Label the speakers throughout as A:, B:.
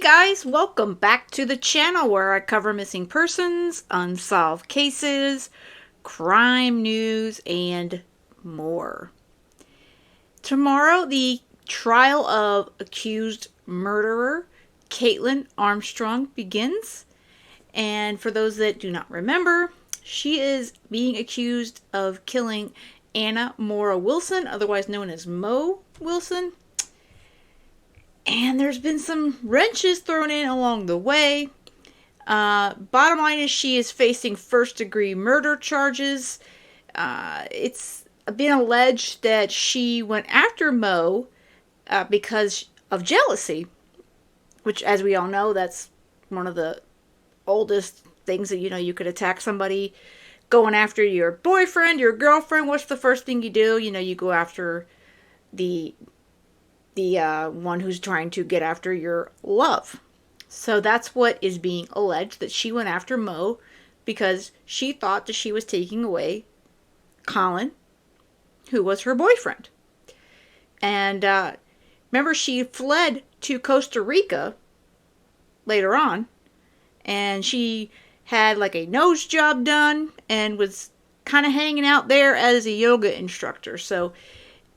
A: guys, welcome back to the channel where I cover missing persons, unsolved cases, crime news, and more. Tomorrow, the trial of accused murderer Kaitlin Armstrong begins. And for those that do not remember, she is being accused of killing Anna Maura Wilson, otherwise known as Mo Wilson. And there's been some wrenches thrown in along the way. Bottom line is she is facing first-degree murder charges. It's been alleged that she went after Mo because of jealousy, which, as we all know, that's one of the oldest things that, you could attack somebody. Going after your boyfriend, your girlfriend, what's the first thing you do? You go after the one who's trying to get after your love. So that's what is being alleged, that she went after Mo because she thought that she was taking away Colin, who was her boyfriend. And remember, she fled to Costa Rica later on, and she had like a nose job done and was kind of hanging out there as a yoga instructor. So,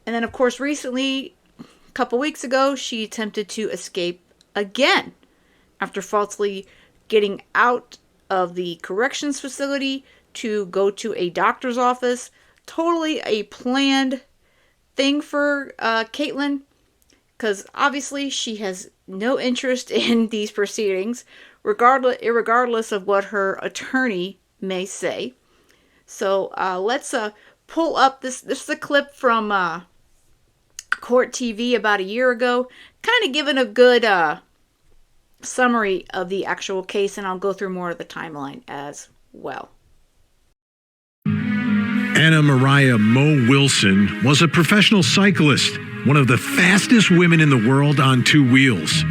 A: and then of course recently, a couple weeks ago, she attempted to escape again after falsely getting out of the corrections facility to go to a doctor's office. Totally a planned thing for Kaitlin, because obviously she has no interest in these proceedings, regardless of what her attorney may say. So let's pull up this. This is a clip from Court TV about a year ago, kind of giving a good summary of the actual case, and I'll go through more of the timeline as well.
B: Anna Maria Mo Wilson was a professional cyclist, one of the fastest women in the world on two wheels.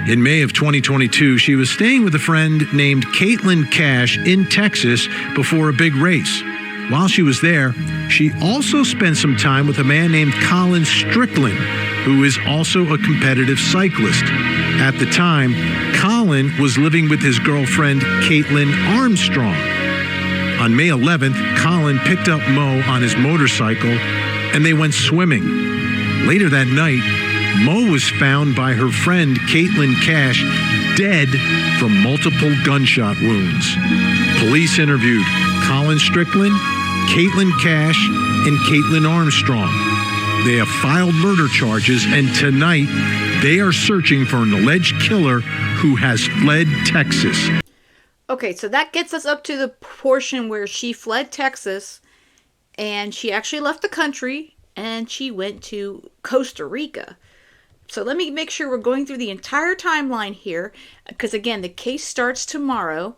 B: In May of 2022, she was staying with a friend named Kaitlin Cash in Texas before a big race. While she was there, she also spent some time with a man named Colin Strickland, who is also a competitive cyclist. At the time, Colin was living with his girlfriend, Kaitlin Armstrong. On May 11th, Colin picked up Mo on his motorcycle, and they went swimming. Later that night, Mo was found by her friend, Kaitlin Cash, dead from multiple gunshot wounds. Police interviewed Colin Strickland, Kaitlin Cash, and Kaitlin Armstrong. They have filed murder charges, and tonight they are searching for an alleged killer who has fled Texas.
A: Okay, so that gets us up to the portion where she fled Texas, and she actually left the country, and she went to Costa Rica. So let me make sure we're going through the entire timeline here, because again, the case starts tomorrow.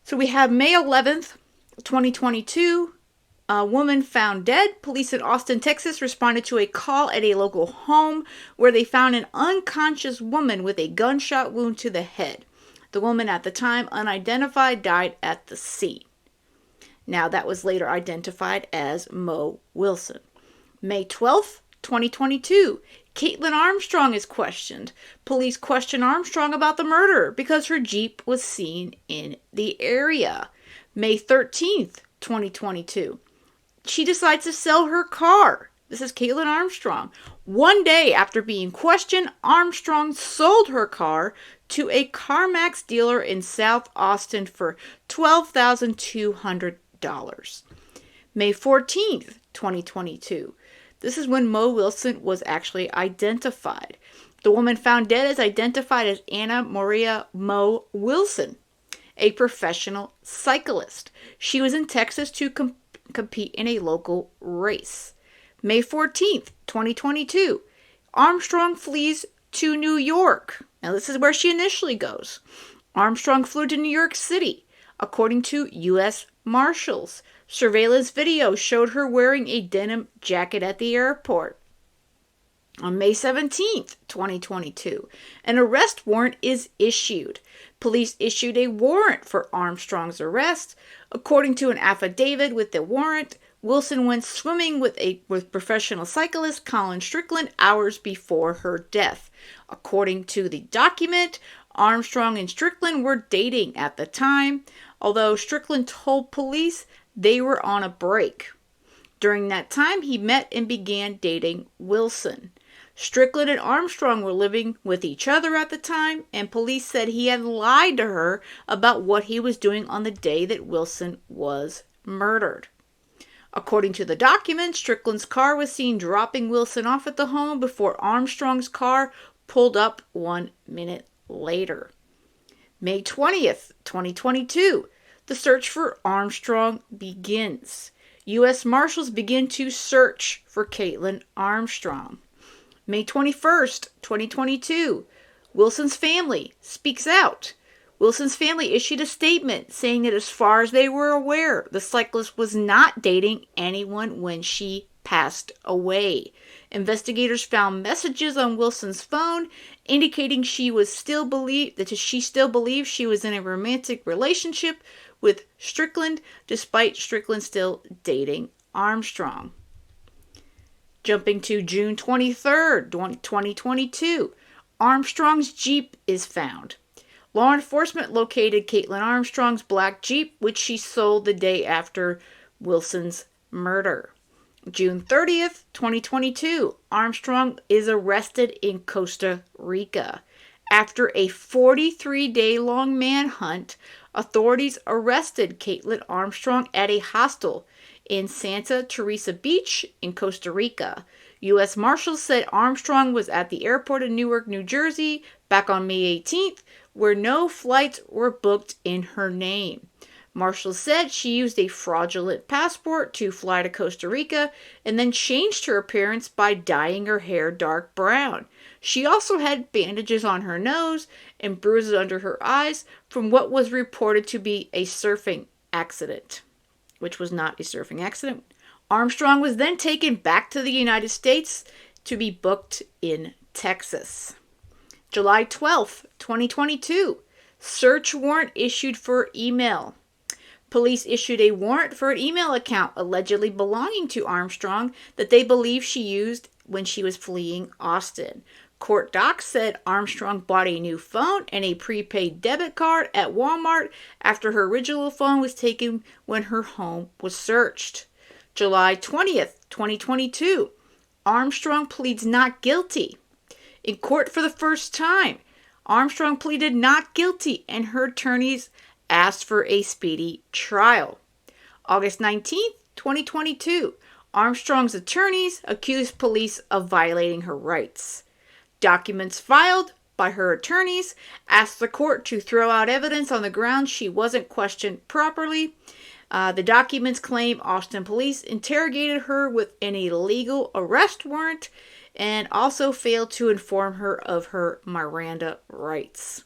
A: So we have May 11th, 2022, a woman found dead. Police in Austin, Texas responded to a call at a local home where they found an unconscious woman with a gunshot wound to the head. The woman, at the time unidentified, died at the scene. Now, that was later identified as Mo Wilson. May 12th, 2022, Kaitlin Armstrong is questioned. Police question Armstrong about the murder because her Jeep was seen in the area. May 13th, 2022, she decides to sell her car. This is Kaitlin Armstrong. One day after being questioned, Armstrong sold her car to a CarMax dealer in South Austin for $12,200. May 14th, 2022. This is when Mo Wilson was actually identified. The woman found dead is identified as Anna Maria Mo Wilson, a professional cyclist. She was in Texas to compete in a local race. May 14th, 2022, Armstrong flees to New York. Now, this is where she initially goes. Armstrong flew to New York City. According to U.S. Marshals, surveillance video showed her wearing a denim jacket at the airport. On May 17th, 2022, an arrest warrant is issued. Police issued a warrant for Armstrong's arrest. According to an affidavit with the warrant, Wilson went swimming with professional cyclist Colin Strickland hours before her death. According to the document, Armstrong and Strickland were dating at the time, although Strickland told police they were on a break. During that time, he met and began dating Wilson. Strickland and Armstrong were living with each other at the time, and police said he had lied to her about what he was doing on the day that Wilson was murdered. According to the document, Strickland's car was seen dropping Wilson off at the home before Armstrong's car pulled up 1 minute later. May 20th, 2022, the search for Armstrong begins. U.S. Marshals begin to search for Kaitlin Armstrong. May 21st, 2022, Wilson's family speaks out. Wilson's family issued a statement saying that as far as they were aware, the cyclist was not dating anyone when she passed away. Investigators found messages on Wilson's phone indicating she still believed she was in a romantic relationship with Strickland, despite Strickland still dating Armstrong. Jumping to June 23rd, 2022, Armstrong's Jeep is found. Law enforcement located Kaitlin Armstrong's black Jeep, which she sold the day after Wilson's murder. June 30th, 2022, Armstrong is arrested in Costa Rica. After a 43-day-long manhunt, authorities arrested Kaitlin Armstrong at a hostel in Santa Teresa Beach in Costa Rica. U.S. Marshals said Armstrong was at the airport in Newark, New Jersey, back on May 18th, where no flights were booked in her name. Marshals said she used a fraudulent passport to fly to Costa Rica and then changed her appearance by dyeing her hair dark brown. She also had bandages on her nose and bruises under her eyes from what was reported to be a surfing accident, which was not a surfing accident. Armstrong was then taken back to the United States to be booked in Texas. July 12th, 2022, search warrant issued for email. Police issued a warrant for an email account allegedly belonging to Armstrong that they believe she used when she was fleeing Austin. Court docs said Armstrong bought a new phone and a prepaid debit card at Walmart after her original phone was taken when her home was searched. July 20th, 2022, Armstrong pleads not guilty. In court for the first time, Armstrong pleaded not guilty and her attorneys asked for a speedy trial. August 19th, 2022, Armstrong's attorneys accused police of violating her rights. Documents filed by her attorneys asked the court to throw out evidence on the grounds she wasn't questioned properly. The documents claim Austin police interrogated her with an illegal arrest warrant and also failed to inform her of her Miranda rights.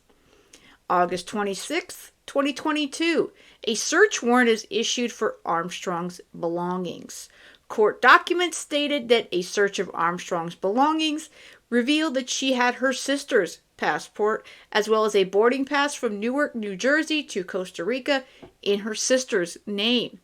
A: August 26th, 2022, a search warrant is issued for Armstrong's belongings. Court documents stated that a search of Armstrong's belongings revealed that she had her sister's passport as well as a boarding pass from Newark, New Jersey to Costa Rica in her sister's name.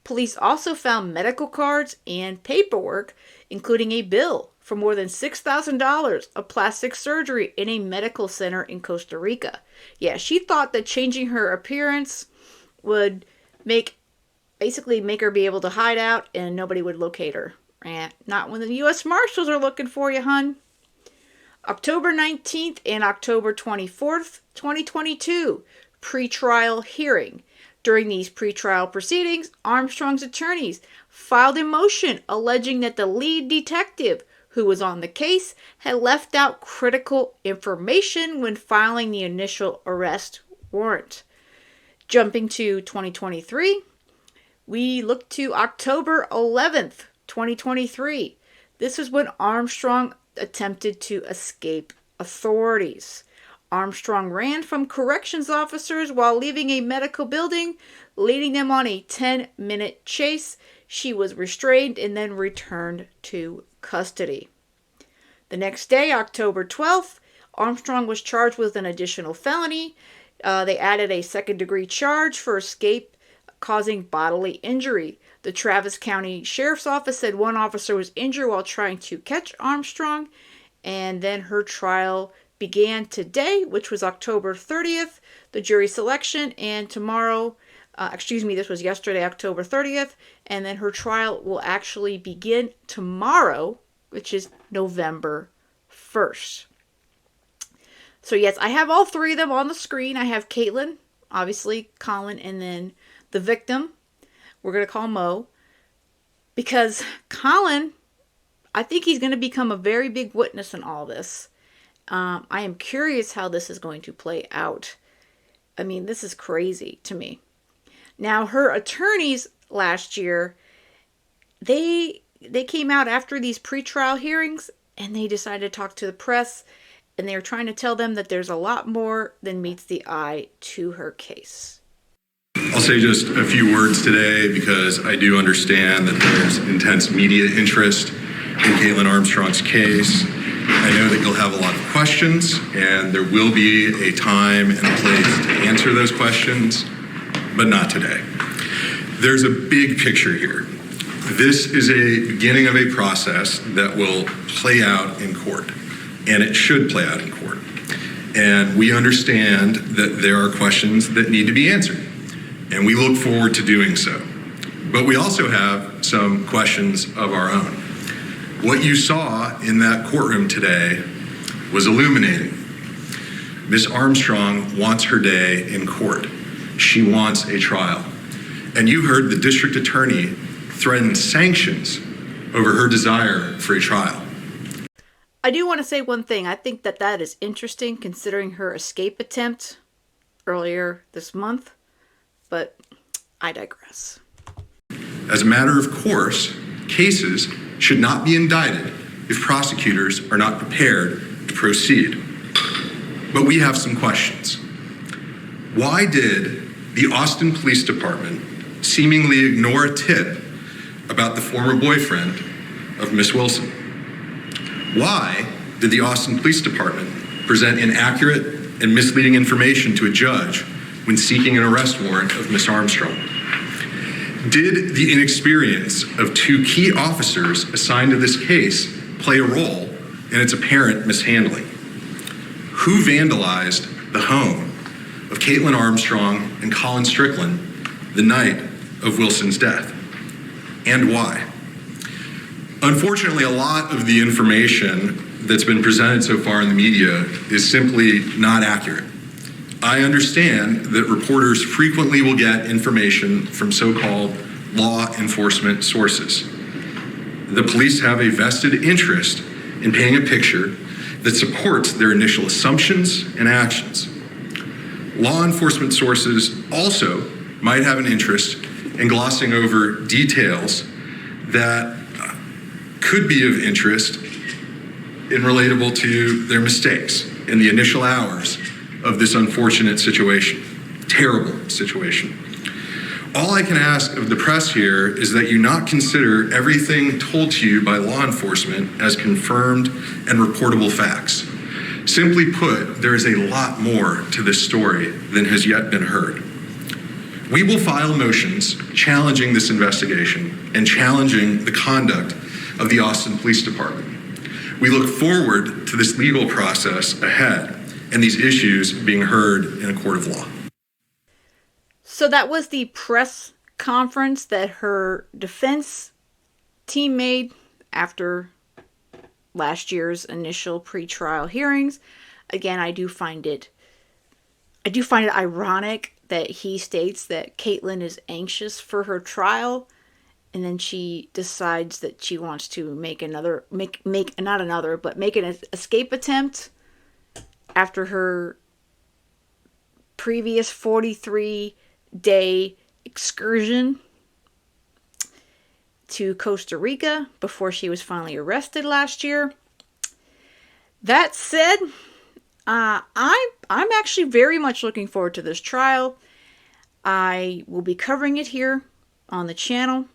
A: Police also found medical cards and paperwork, including a bill for more than $6,000 of plastic surgery in a medical center in Costa Rica. Yeah, she thought that changing her appearance would basically make her be able to hide out and nobody would locate her. Not when the U.S. Marshals are looking for you, hun. October 19th and October 24th, 2022, pretrial hearing. During these pretrial proceedings, Armstrong's attorneys filed a motion alleging that the lead detective who was on the case had left out critical information when filing the initial arrest warrant. Jumping to 2023, we look to October 11th, 2023. This is when Armstrong attempted to escape authorities. Armstrong ran from corrections officers while leaving a medical building, leading them on a 10-minute chase. She was restrained and then returned to custody. The next day, October 12th, Armstrong was charged with an additional felony. They added a second-degree charge for escape causing bodily injury. The Travis County Sheriff's Office said one officer was injured while trying to catch Armstrong, And then her trial began today, which was October 30th, the jury selection, and tomorrow, this was yesterday, October 30th, and then her trial will actually begin tomorrow, which is November 1st. So yes, I have all three of them on the screen. I have Kaitlin, obviously, Colin, and then the victim. We're going to call Mo. Because Colin, I think he's going to become a very big witness in all this. I am curious how this is going to play out. I mean, this is crazy to me. Now, her attorneys last year, they came out after these pretrial hearings and they decided to talk to the press, and they were trying to tell them that there's a lot more than meets the eye to her case.
C: I'll say just a few words today because I do understand that there's intense media interest in Kaitlin Armstrong's case. I know that you'll have a lot of questions, and there will be a time and a place to answer those questions, but not today. There's a big picture here. This is a beginning of a process that will play out in court, and it should play out in court. And we understand that there are questions that need to be answered, and we look forward to doing so. But we also have some questions of our own. What you saw in that courtroom today was illuminating. Ms. Armstrong wants her day in court. She wants a trial. And you heard the district attorney threaten sanctions over her desire for a trial.
A: I do want to say one thing. I think that is interesting considering her escape attempt earlier this month, but I digress.
C: As a matter of course, cases should not be indicted if prosecutors are not prepared to proceed. But we have some questions. Why did the Austin Police Department seemingly ignore a tip about the former boyfriend of Miss Wilson? Why did the Austin Police Department present inaccurate and misleading information to a judge when seeking an arrest warrant of Miss Armstrong? Did the inexperience of two key officers assigned to this case play a role in its apparent mishandling? Who vandalized the home of Kaitlin Armstrong and Colin Strickland the night of Wilson's death? And why? Unfortunately, a lot of the information that's been presented so far in the media is simply not accurate. I understand that reporters frequently will get information from so-called law enforcement sources. The police have a vested interest in painting a picture that supports their initial assumptions and actions. Law enforcement sources also might have an interest in glossing over details that could be of interest and relatable to their mistakes in the initial hours of this unfortunate situation, terrible situation. All I can ask of the press here is that you not consider everything told to you by law enforcement as confirmed and reportable facts. Simply put, there is a lot more to this story than has yet been heard. We will file motions challenging this investigation and challenging the conduct of the Austin Police Department. We look forward to this legal process ahead and these issues being heard in a court of law.
A: So that was the press conference that her defense team made after last year's initial pretrial hearings. Again, I do find it ironic that he states that Kaitlin is anxious for her trial, and then she decides that she wants to make an escape attempt after her previous 43-day excursion to Costa Rica before she was finally arrested last year. That said, I'm actually very much looking forward to this trial. I will be covering it here on the channel.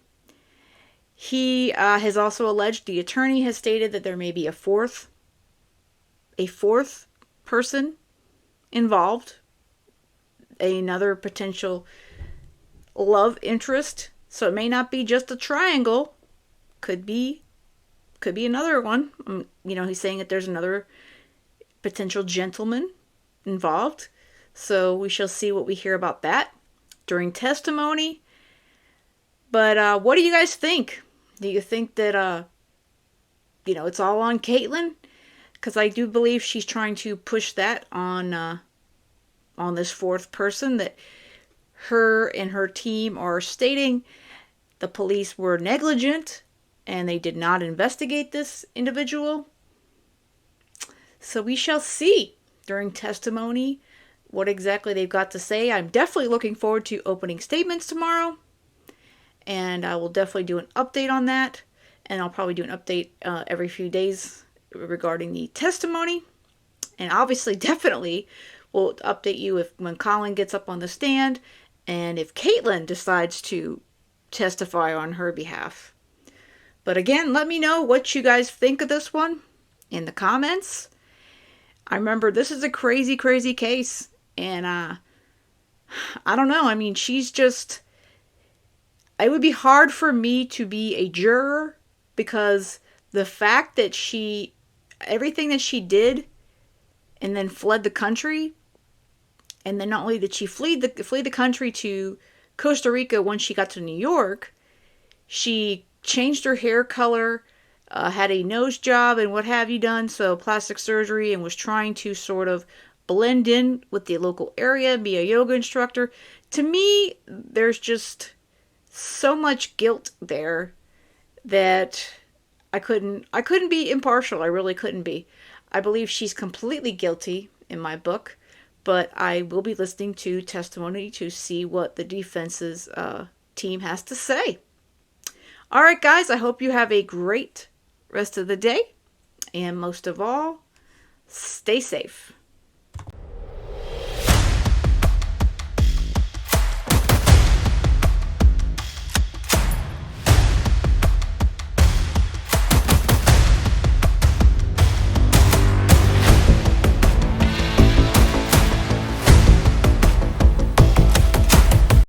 A: He has also alleged, the attorney has stated that there may be a fourth person involved, another potential love interest. So it may not be just a triangle. Could be Could be another one. He's saying that there's another potential gentleman involved. So we shall see what we hear about that during testimony. But what do you guys think? Do you think that, it's all on Kaitlin? Because I do believe she's trying to push that on this fourth person, that her and her team are stating the police were negligent and they did not investigate this individual. So we shall see during testimony what exactly they've got to say. I'm definitely looking forward to opening statements tomorrow, and I will definitely do an update on that, and I'll probably do an update every few days regarding the testimony. And obviously, definitely will update you when Colin gets up on the stand and if Kaitlin decides to testify on her behalf. But again, let me know what you guys think of this one in the comments. I remember this is a crazy, crazy case. And I don't know. I mean, she's just... It would be hard for me to be a juror because the fact that everything that she did and then fled the country, and then not only did she flee the country to Costa Rica when she got to New York, she changed her hair color, had a nose job and what have you done, so plastic surgery, and was trying to sort of blend in with the local area, be a yoga instructor. To me, there's just so much guilt there that I couldn't be impartial. I really couldn't be. I believe she's completely guilty in my book, but I will be listening to testimony to see what the defense's team has to say. All right, guys, I hope you have a great rest of the day, and most of all, stay safe.